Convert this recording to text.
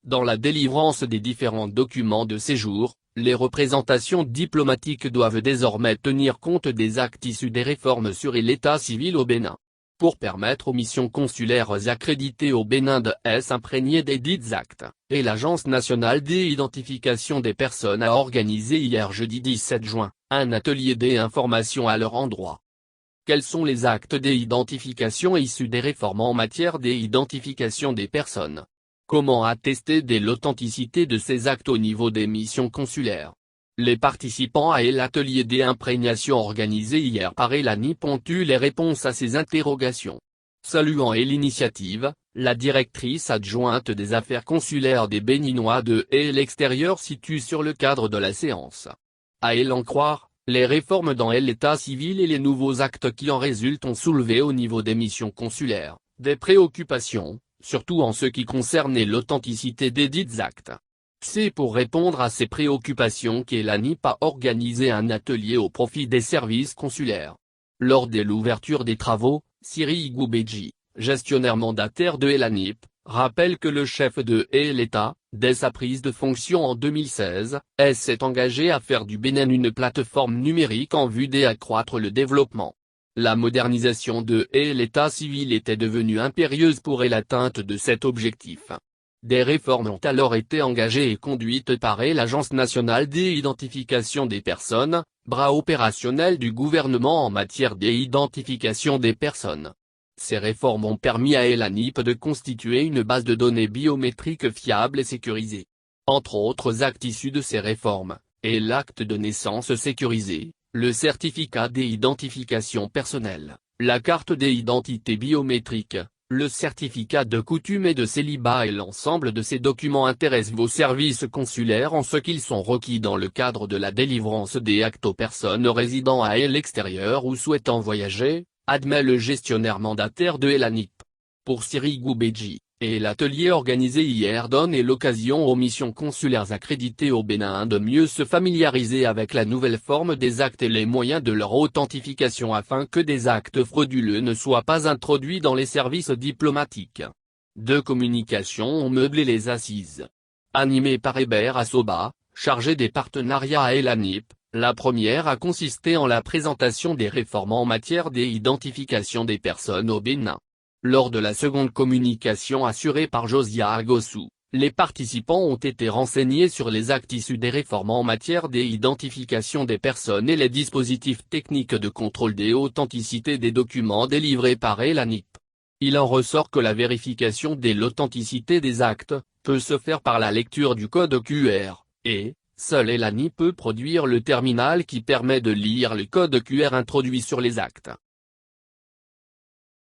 Dans la délivrance des différents documents de séjour, les représentations diplomatiques doivent désormais tenir compte des actes issus des réformes sur l'état civil au Bénin. Pour permettre aux missions consulaires accréditées au Bénin de s'imprégner des dits actes, et l'Agence nationale d'identification des personnes a organisé hier jeudi 17 juin, un atelier d'information à leur endroit. Quels sont les actes d'identification issus des réformes en matière d'identification des personnes? Comment attester de l'authenticité de ces actes au niveau des missions consulaires? Les participants à l'atelier d'imprégnation organisé hier par l'ANIP ont eu les réponses à ces interrogations. Saluant l'initiative, la directrice adjointe des affaires consulaires des Béninois de l'extérieur situe sur le cadre de la séance. À en croire, les réformes dans l'état civil et les nouveaux actes qui en résultent ont soulevé au niveau des missions consulaires des préoccupations, surtout en ce qui concerne l'authenticité des dits actes. C'est pour répondre à ces préoccupations que l'ANIP a organisé un atelier au profit des services consulaires. Lors de l'ouverture des travaux, Siri Igoubeji, gestionnaire mandataire de l'ANIP, rappelle que le chef de l'État, dès sa prise de fonction en 2016, s'est engagé à faire du Bénin une plateforme numérique en vue d'accroître le développement. La modernisation de l'état civil était devenue impérieuse pour l'atteinte de cet objectif. Des réformes ont alors été engagées et conduites par l'Agence nationale d'identification des personnes, bras opérationnel du gouvernement en matière d'identification des personnes. Ces réformes ont permis à l'ANIP de constituer une base de données biométriques fiable et sécurisée. Entre autres actes issus de ces réformes, et l'acte de naissance sécurisé, le certificat d'identification personnelle, la carte d'identité biométrique, le certificat de coutume et de célibat et l'ensemble de ces documents intéressent vos services consulaires en ce qu'ils sont requis dans le cadre de la délivrance des actes aux personnes résidant à l'extérieur ou souhaitant voyager, admet le gestionnaire mandataire de l'ANIP. Pour Siri Igoubeji, l'atelier organisé hier donne l'occasion aux missions consulaires accréditées au Bénin de mieux se familiariser avec la nouvelle forme des actes et les moyens de leur authentification afin que des actes frauduleux ne soient pas introduits dans les services diplomatiques. Deux communications ont meublé les assises. Animée par Hébert Assoba, chargé des partenariats à l'ANIP, la première a consisté en la présentation des réformes en matière d'identification des personnes au Bénin. Lors de la seconde communication assurée par Josia Agossou, les participants ont été renseignés sur les actes issus des réformes en matière d'identification des personnes et les dispositifs techniques de contrôle d'authenticité des documents délivrés par l'ANIP. Il en ressort que la vérification de l'authenticité des actes peut se faire par la lecture du code QR, et seule l'ANIP peut produire le terminal qui permet de lire le code QR introduit sur les actes.